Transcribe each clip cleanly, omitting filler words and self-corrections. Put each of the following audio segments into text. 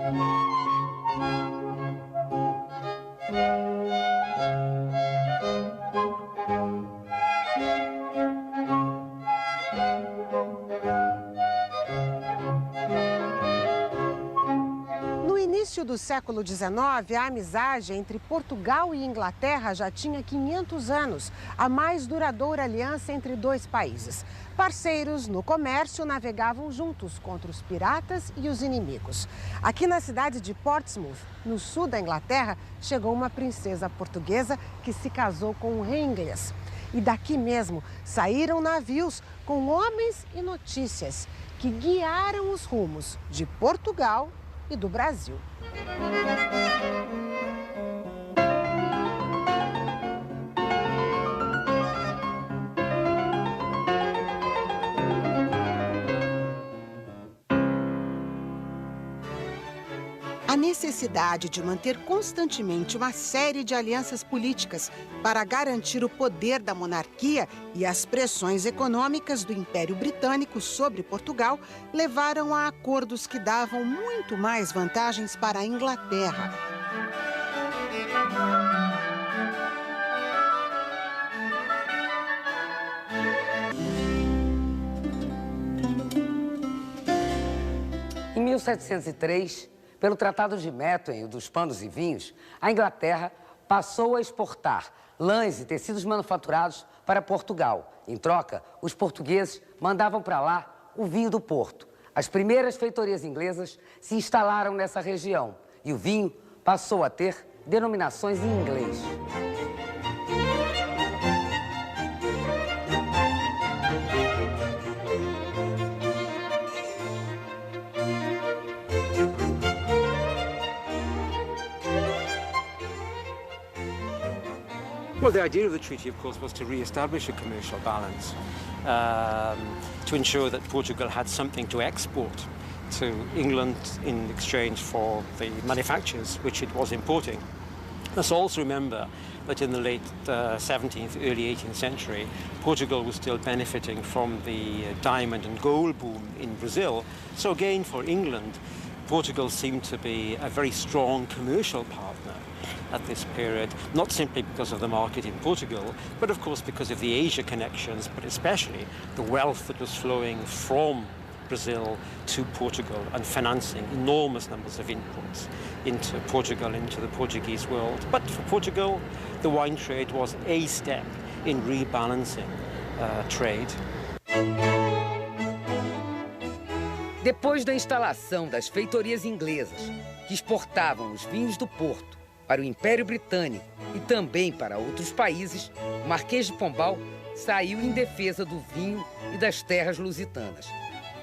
No início do século XIX, a amizade entre Portugal e Inglaterra já tinha 500 anos, a mais duradoura aliança entre dois países. Parceiros no comércio navegavam juntos contra os piratas e os inimigos. Aqui na cidade de Portsmouth, no sul da Inglaterra, chegou uma princesa portuguesa que se casou com um rei inglês. E daqui mesmo saíram navios com homens e notícias que guiaram os rumos de Portugal e do Brasil. A necessidade de manter constantemente uma série de alianças políticas para garantir o poder da monarquia e as pressões econômicas do Império Britânico sobre Portugal levaram a acordos que davam muito mais vantagens para a Inglaterra. Em 1703, pelo Tratado de Methuen dos Panos e Vinhos, a Inglaterra passou a exportar lãs e tecidos manufaturados para Portugal. Em troca, os portugueses mandavam para lá o vinho do Porto. As primeiras feitorias inglesas se instalaram nessa região e o vinho passou a ter denominações em inglês. Well, the idea of the treaty, of course, was to re-establish a commercial balance, to ensure that Portugal had something to export to England in exchange for the manufactures which it was importing. Let's also remember that in the late 17th, early 18th century, Portugal was still benefiting from the diamond and gold boom in Brazil. So again, for England, Portugal seemed to be a very strong commercial partner at this period, not simply because of the market in Portugal, but of course because of the Asia connections, but especially the wealth that was flowing from Brazil to Portugal and financing enormous numbers of imports into Portugal, into the Portuguese world. But for Portugal, the wine trade was a step in rebalancing trade. Depois da instalação das feitorias inglesas, que exportavam os vinhos do Porto para o Império Britânico e também para outros países, o Marquês de Pombal saiu em defesa do vinho e das terras lusitanas.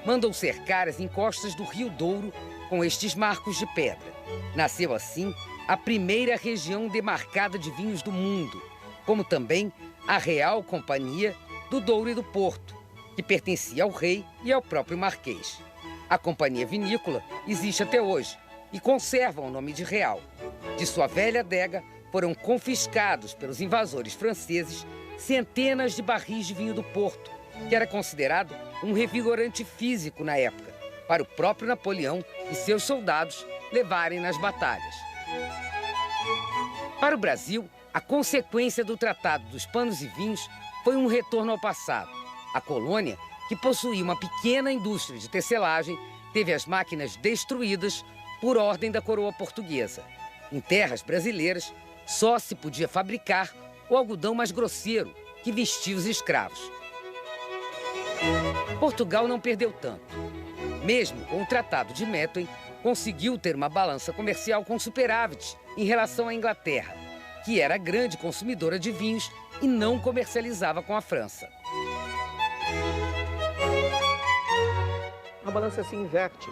Mandou cercar as encostas do Rio Douro com estes marcos de pedra. Nasceu assim a primeira região demarcada de vinhos do mundo, como também a Real Companhia do Douro e do Porto, que pertencia ao rei e ao próprio Marquês. A Companhia Vinícola existe até hoje e conserva o nome de Real. De sua velha adega foram confiscados pelos invasores franceses centenas de barris de vinho do Porto, que era considerado um revigorante físico na época, para o próprio Napoleão e seus soldados levarem nas batalhas. Para o Brasil, a consequência do Tratado dos Panos e Vinhos foi um retorno ao passado. A colônia, que possuía uma pequena indústria de tecelagem, teve as máquinas destruídas por ordem da coroa portuguesa. Em terras brasileiras, só se podia fabricar o algodão mais grosseiro, que vestia os escravos. Portugal não perdeu tanto. Mesmo com o Tratado de Methuen, conseguiu ter uma balança comercial com superávit em relação à Inglaterra, que era grande consumidora de vinhos e não comercializava com a França. A balança se inverte.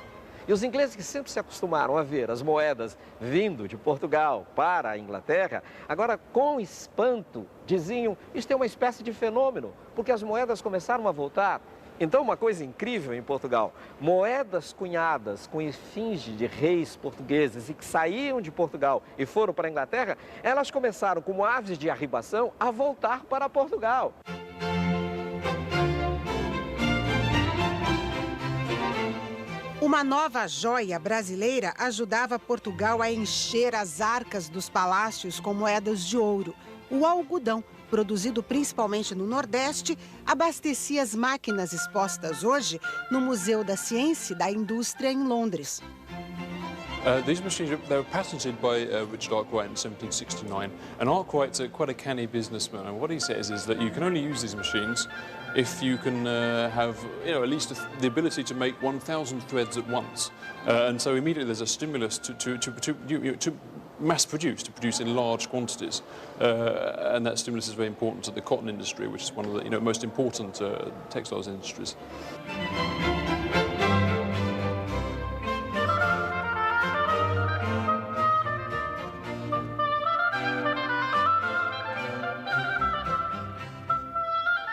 E os ingleses, que sempre se acostumaram a ver as moedas vindo de Portugal para a Inglaterra, agora com espanto diziam, isto é uma espécie de fenômeno, porque as moedas começaram a voltar. Então, uma coisa incrível em Portugal, moedas cunhadas com efígie de reis portugueses e que saíam de Portugal e foram para a Inglaterra, elas começaram, como aves de arribação, a voltar para Portugal. Uma nova joia brasileira ajudava Portugal a encher as arcas dos palácios com moedas de ouro. O algodão, produzido principalmente no Nordeste, abastecia as máquinas expostas hoje no Museu da Ciência e da Indústria em Londres. These machines, they were patented by Richard Arkwright in 1769, and Arkwright's quite a canny businessman, and what he says is that you can only use these machines if you can have, at least the ability to make 1,000 threads at once, and so immediately there's a stimulus to mass produce, to produce in large quantities, and that stimulus is very important to the cotton industry, which is one of the most important textiles industries.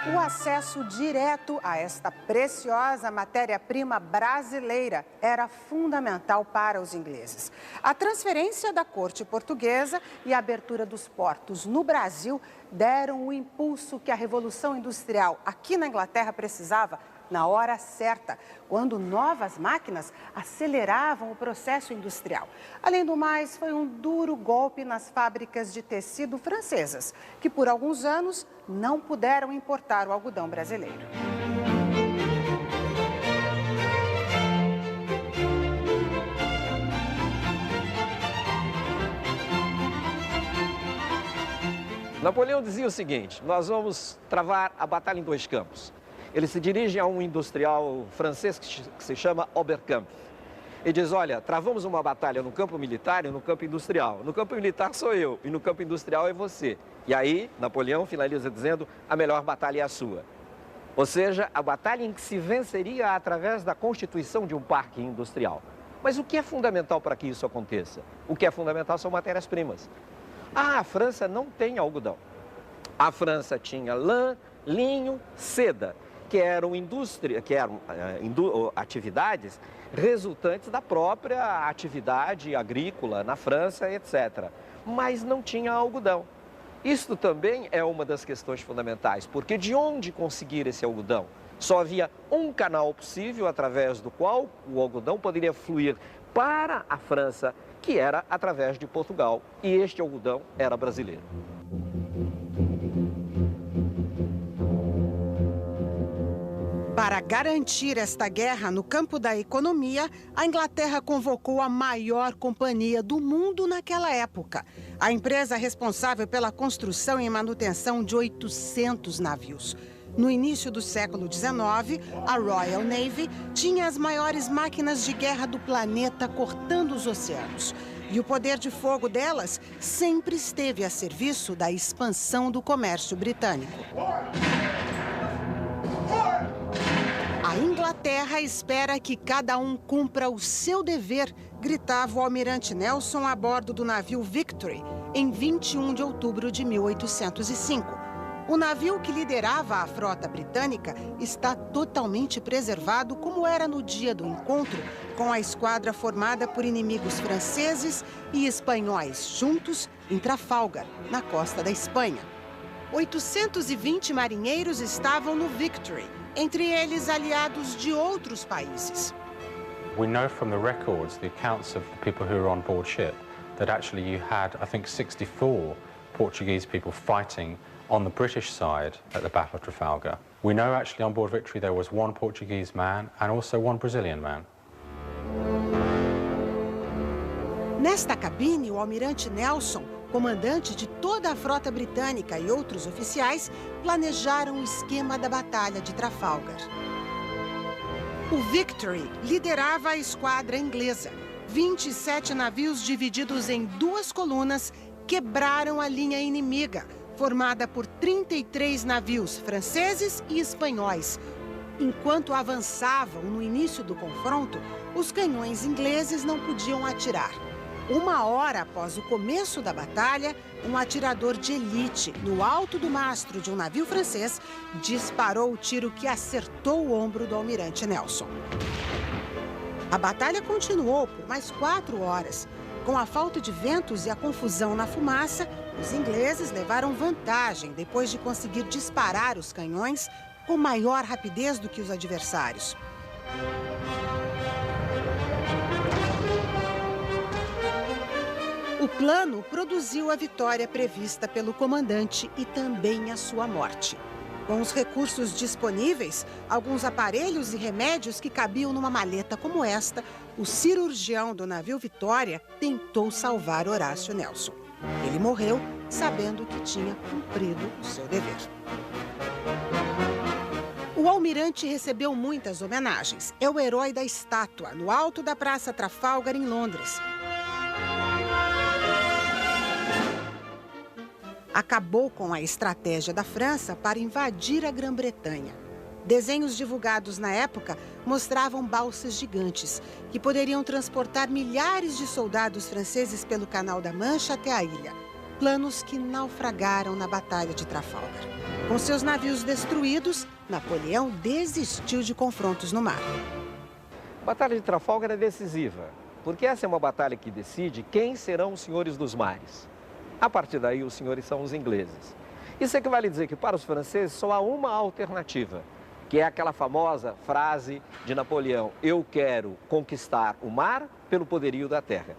O acesso direto a esta preciosa matéria-prima brasileira era fundamental para os ingleses. A transferência da corte portuguesa e a abertura dos portos no Brasil deram o impulso que a Revolução Industrial aqui na Inglaterra precisava na hora certa, quando novas máquinas aceleravam o processo industrial. Além do mais, foi um duro golpe nas fábricas de tecido francesas, que por alguns anos não puderam importar o algodão brasileiro. Napoleão dizia o seguinte: nós vamos travar a batalha em dois campos. Ele se dirige a um industrial francês que se chama Oberkampf e diz: olha, travamos uma batalha no campo militar e no campo industrial. No campo militar sou eu e no campo industrial é você. E aí, Napoleão finaliza dizendo: a melhor batalha é a sua. Ou seja, a batalha em que se venceria através da constituição de um parque industrial. Mas o que é fundamental para que isso aconteça? O que é fundamental são matérias-primas. A França não tem algodão. A França tinha lã, linho, seda, que eram atividades resultantes da própria atividade agrícola na França, etc. Mas não tinha algodão. Isto também é uma das questões fundamentais, porque de onde conseguir esse algodão? Só havia um canal possível através do qual o algodão poderia fluir para a França, que era através de Portugal, e este algodão era brasileiro. Para garantir esta guerra no campo da economia, a Inglaterra convocou a maior companhia do mundo naquela época. A empresa responsável pela construção e manutenção de 800 navios. No início do século XIX, a Royal Navy tinha as maiores máquinas de guerra do planeta cortando os oceanos. E o poder de fogo delas sempre esteve a serviço da expansão do comércio britânico. A Inglaterra espera que cada um cumpra o seu dever, gritava o almirante Nelson a bordo do navio Victory, em 21 de outubro de 1805. O navio que liderava a frota britânica está totalmente preservado, como era no dia do encontro, com a esquadra formada por inimigos franceses e espanhóis juntos em Trafalgar, na costa da Espanha. 820 marinheiros estavam no Victory, entre eles aliados de outros países. We know from the records, the accounts of the people who were on board ship, that actually you had, I think, 64 Portuguese people fighting on the British side at the Battle of Trafalgar. We know actually on board Victory there was one Portuguese man and also one Brazilian man. Nesta cabine, o almirante Nelson, comandante de toda a frota britânica e outros oficiais, planejaram o esquema da Batalha de Trafalgar. O Victory liderava a esquadra inglesa. 27 navios divididos em duas colunas quebraram a linha inimiga, formada por 33 navios franceses e espanhóis. Enquanto avançavam no início do confronto, os canhões ingleses não podiam atirar. 1 hora após o começo da batalha, um atirador de elite, no alto do mastro de um navio francês, disparou o tiro que acertou o ombro do almirante Nelson. A batalha continuou por mais 4 horas. Com a falta de ventos e a confusão na fumaça, os ingleses levaram vantagem depois de conseguir disparar os canhões com maior rapidez do que os adversários. plano produziu a vitória prevista pelo comandante e também a sua morte. Com os recursos disponíveis, alguns aparelhos e remédios que cabiam numa maleta como esta, o cirurgião do navio Vitória tentou salvar Horácio Nelson. Ele morreu sabendo que tinha cumprido o seu dever. O almirante recebeu muitas homenagens. É o herói da estátua, no alto da Praça Trafalgar, em Londres. Acabou com a estratégia da França para invadir a Grã-Bretanha. Desenhos divulgados na época mostravam balsas gigantes que poderiam transportar milhares de soldados franceses pelo Canal da Mancha até a ilha. Planos que naufragaram na Batalha de Trafalgar. Com seus navios destruídos, Napoleão desistiu de confrontos no mar. A Batalha de Trafalgar é decisiva, porque essa é uma batalha que decide quem serão os senhores dos mares. A partir daí, os senhores são os ingleses. Isso equivale a dizer que para os franceses só há uma alternativa, que é aquela famosa frase de Napoleão: eu quero conquistar o mar pelo poderio da terra.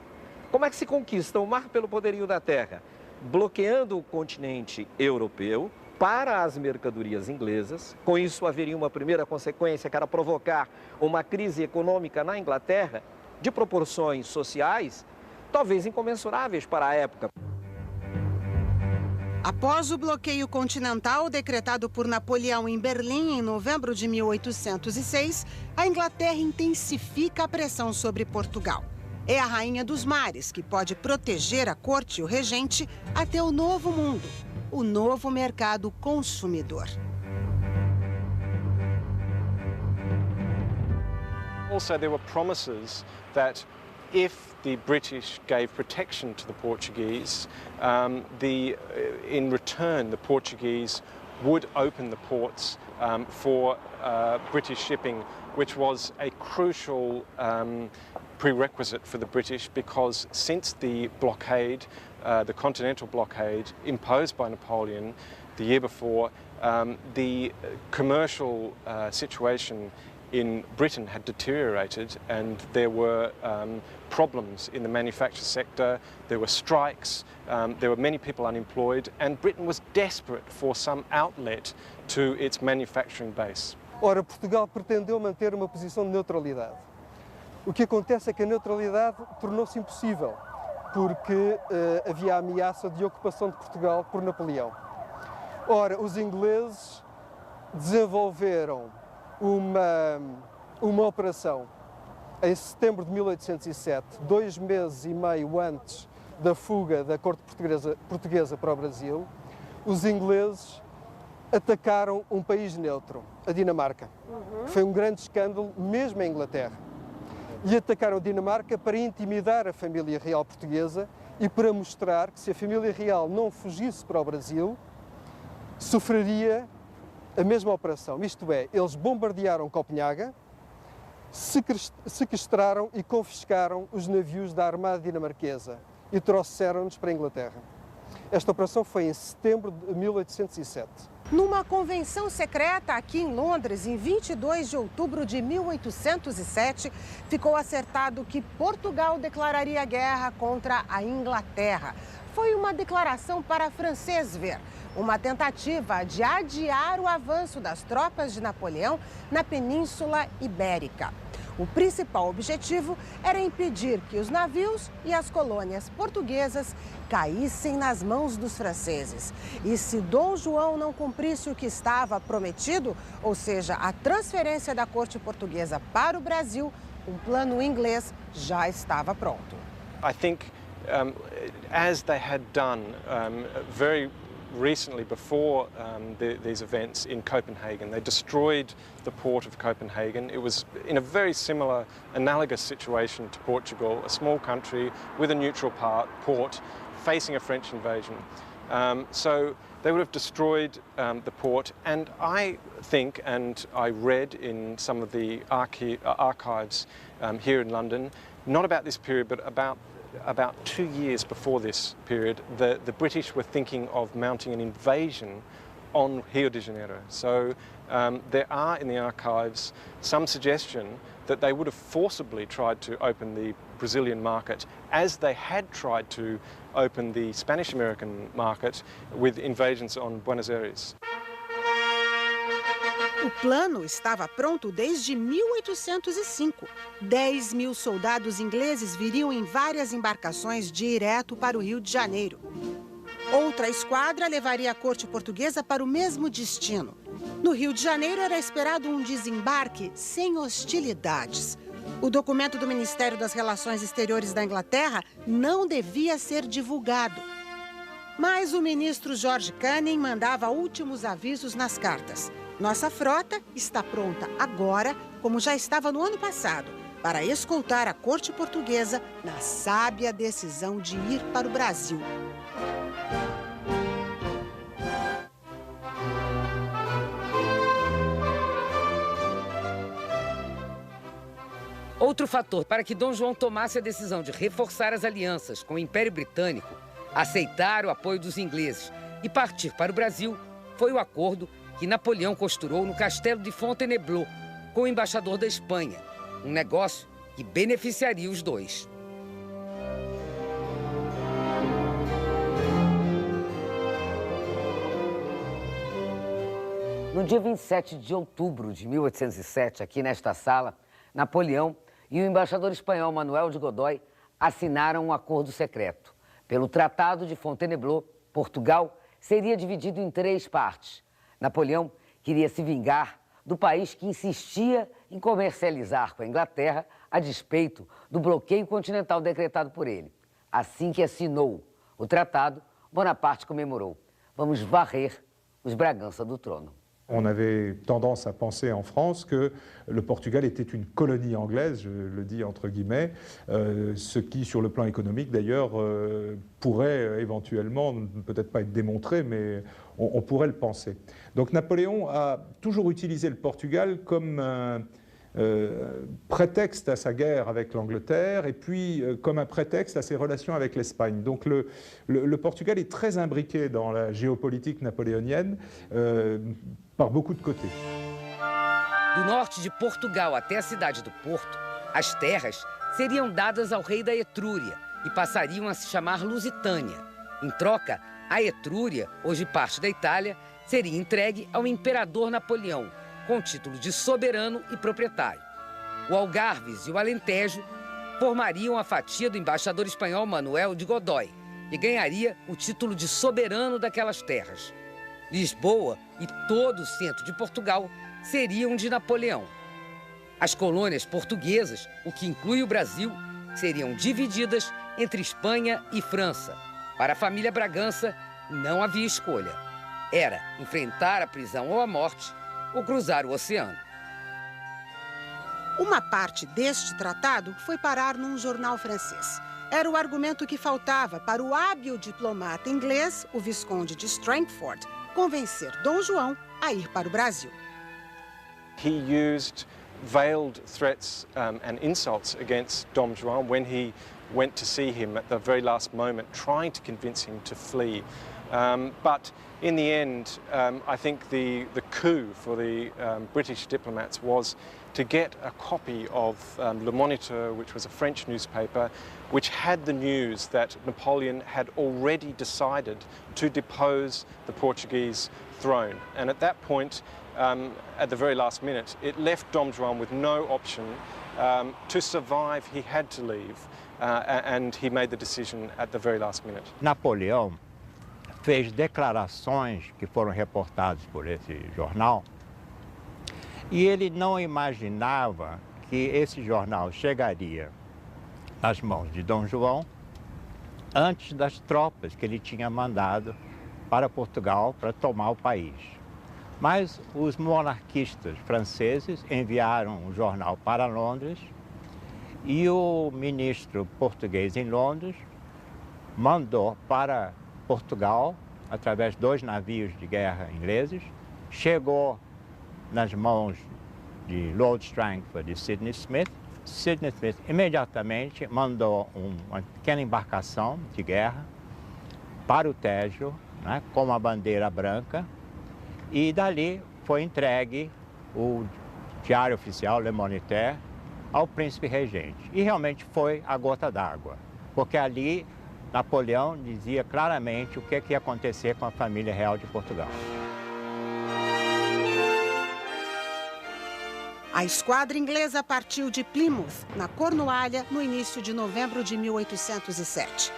Como é que se conquista o mar pelo poderio da terra? Bloqueando o continente europeu para as mercadorias inglesas. Com isso, haveria uma primeira consequência, que era provocar uma crise econômica na Inglaterra de proporções sociais talvez incomensuráveis para a época. Após o bloqueio continental decretado por Napoleão em Berlim em novembro de 1806, a Inglaterra intensifica a pressão sobre Portugal. É a rainha dos mares que pode proteger a corte e o regente até o novo mundo, o novo mercado consumidor. Also, there were promises that if the British gave protection to the Portuguese, in return the Portuguese would open the ports for British shipping, which was a crucial prerequisite for the British, because since the blockade, the continental blockade imposed by Napoleon the year before, the commercial situation in Britain had deteriorated, and there were problems in the manufacture sector, there were strikes, there were many people unemployed, and Britain was desperate for some outlet to its manufacturing base. Ora, Portugal pretendeu manter uma posição de neutralidade. O que acontece é que a neutralidade tornou-se impossível, porque havia a ameaça de ocupação de Portugal por Napoleão. Ora, os ingleses desenvolveram uma operação em setembro de 1807, 2 meses e meio antes da fuga da corte portuguesa para o Brasil. Os ingleses atacaram um país neutro, a Dinamarca. Foi um grande escândalo, mesmo em Inglaterra. E atacaram a Dinamarca para intimidar a família real portuguesa e para mostrar que, se a família real não fugisse para o Brasil, sofreria a mesma operação. Isto é, eles bombardearam Copenhaga, sequestraram e confiscaram os navios da armada dinamarquesa e trouxeram-nos para a Inglaterra. Esta operação foi em setembro de 1807. Numa convenção secreta aqui em Londres, em 22 de outubro de 1807, ficou acertado que Portugal declararia guerra contra a Inglaterra. Foi uma declaração para francês ver, uma tentativa de adiar o avanço das tropas de Napoleão na Península Ibérica. O principal objetivo era impedir que os navios e as colônias portuguesas caíssem nas mãos dos franceses. E se Dom João não cumprisse o que estava prometido, ou seja, a transferência da corte portuguesa para o Brasil, um plano inglês já estava pronto. I think as they had done very recently before these events in Copenhagen, they destroyed the port of Copenhagen. It was in a very similar, analogous situation to Portugal, a small country with a neutral port facing a French invasion. So they would have destroyed the port, and I think, and I read in some of the archives here in London, not about this period, but about 2 years before this period, the British were thinking of mounting an invasion on Rio de Janeiro. So there are in the archives some suggestion that they would have forcibly tried to open the Brazilian market as they had tried to open the Spanish-American market with invasions on Buenos Aires. O plano estava pronto desde 1805. 10 mil soldados ingleses viriam em várias embarcações direto para o Rio de Janeiro. Outra esquadra levaria a corte portuguesa para o mesmo destino. No Rio de Janeiro era esperado um desembarque sem hostilidades. O documento do Ministério das Relações Exteriores da Inglaterra não devia ser divulgado. Mas o ministro George Canning mandava últimos avisos nas cartas. Nossa frota está pronta agora, como já estava no ano passado, para escoltar a corte portuguesa na sábia decisão de ir para o Brasil. Outro fator para que Dom João tomasse a decisão de reforçar as alianças com o Império Britânico, aceitar o apoio dos ingleses e partir para o Brasil foi o acordo que Napoleão costurou no Castelo de Fontainebleau com o embaixador da Espanha, um negócio que beneficiaria os dois. No dia 27 de outubro de 1807, aqui nesta sala, Napoleão e o embaixador espanhol Manuel de Godoy assinaram um acordo secreto. Pelo Tratado de Fontainebleau, Portugal seria dividido em 3 partes. Napoleão queria se vingar do país que insistia em comercializar com a Inglaterra a despeito do bloqueio continental decretado por ele. Assim que assinou o tratado, Bonaparte comemorou: vamos varrer os Bragança do trono. On avait tendance à penser en France que le Portugal était une colonie anglaise, je le dis entre guillemets, ce qui, sur le plan économique d'ailleurs, pourrait éventuellement, peut-être pas être démontré, mais on pourrait le penser. Donc Napoléon a toujours utilisé le Portugal comme un prétexte à sa guerre avec l'Angleterre et puis comme un prétexte à ses relations avec l'Espagne. Donc le Portugal est très imbriqué dans la géopolitique napoléonienne par beaucoup de côtés. Do norte de Portugal até a cidade do Porto, as terras seriam dadas ao rei da Etrúria e passariam a se chamar Lusitânia. Em troca, a Etrúria, hoje parte da Itália, seria entregue ao imperador Napoleão, com título de soberano e proprietário. O Algarves e o Alentejo formariam a fatia do embaixador espanhol Manuel de Godoy e ganharia o título de soberano daquelas terras. Lisboa e todo o centro de Portugal seriam de Napoleão. As colônias portuguesas, o que inclui o Brasil, seriam divididas entre Espanha e França. Para a família Bragança, não havia escolha. Era enfrentar a prisão ou a morte ou cruzar o oceano. Uma parte deste tratado foi parar num jornal francês. Era o argumento que faltava para o hábil diplomata inglês, o Visconde de Strangford, convencer Dom João a ir para o Brasil. He used veiled threats and insults against Dom João when he went to see him at the very last moment, trying to convince him to flee. But in the end, I think the coup for the British diplomats was to get a copy of Le Moniteur, which was a French newspaper, which had the news that Napoleon had already decided to depose the Portuguese throne. And at that point, at the very last minute, it left Dom João with no option. To survive, he had to leave, and he made the decision at the very last minute. Napoleão fez declarações que foram reportadas por esse jornal e ele não imaginava que esse jornal chegaria nas mãos de Dom João antes das tropas que ele tinha mandado para Portugal para tomar o país. Mas os monarquistas franceses enviaram o jornal para Londres e o ministro português em Londres mandou para Portugal, através de 2 navios de guerra ingleses, chegou nas mãos de Lord Strangford e Sidney Smith. Sidney Smith imediatamente mandou uma pequena embarcação de guerra para o Tejo, né, com uma bandeira branca, E dali foi entregue o Diário Oficial, Le Moniteur, ao príncipe regente. E realmente foi a gota d'água, porque ali Napoleão dizia claramente o que ia acontecer com a família real de Portugal. A esquadra inglesa partiu de Plymouth, na Cornualha, no início de novembro de 1807.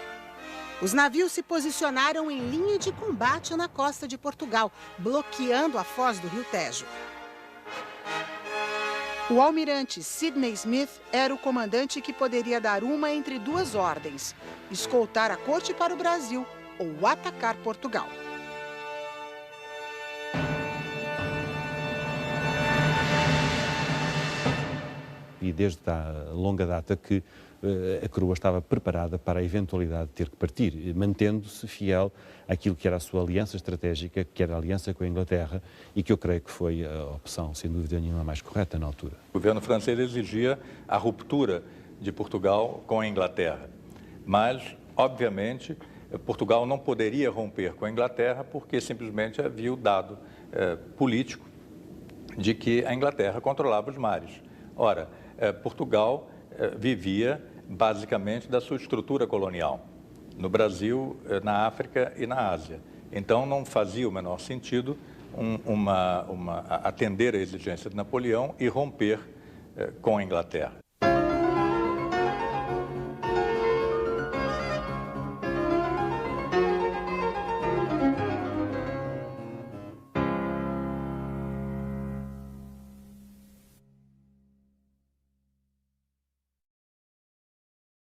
Os navios se posicionaram em linha de combate na costa de Portugal, bloqueando a foz do Rio Tejo. O almirante Sidney Smith era o comandante que poderia dar uma entre duas ordens: escoltar a corte para o Brasil ou atacar Portugal. E desde a longa data que a coroa estava preparada para a eventualidade de ter que partir, mantendo-se fiel àquilo que era a sua aliança estratégica, que era a aliança com a Inglaterra, e que eu creio que foi a opção, sem dúvida nenhuma, mais correta na altura. O governo francês exigia a ruptura de Portugal com a Inglaterra, mas, obviamente, Portugal não poderia romper com a Inglaterra porque simplesmente havia o dado político de que a Inglaterra controlava os mares. Ora, Portugal vivia basicamente da sua estrutura colonial, no Brasil, na África e na Ásia. Então não fazia o menor sentido atender a exigência de Napoleão e romper com a Inglaterra.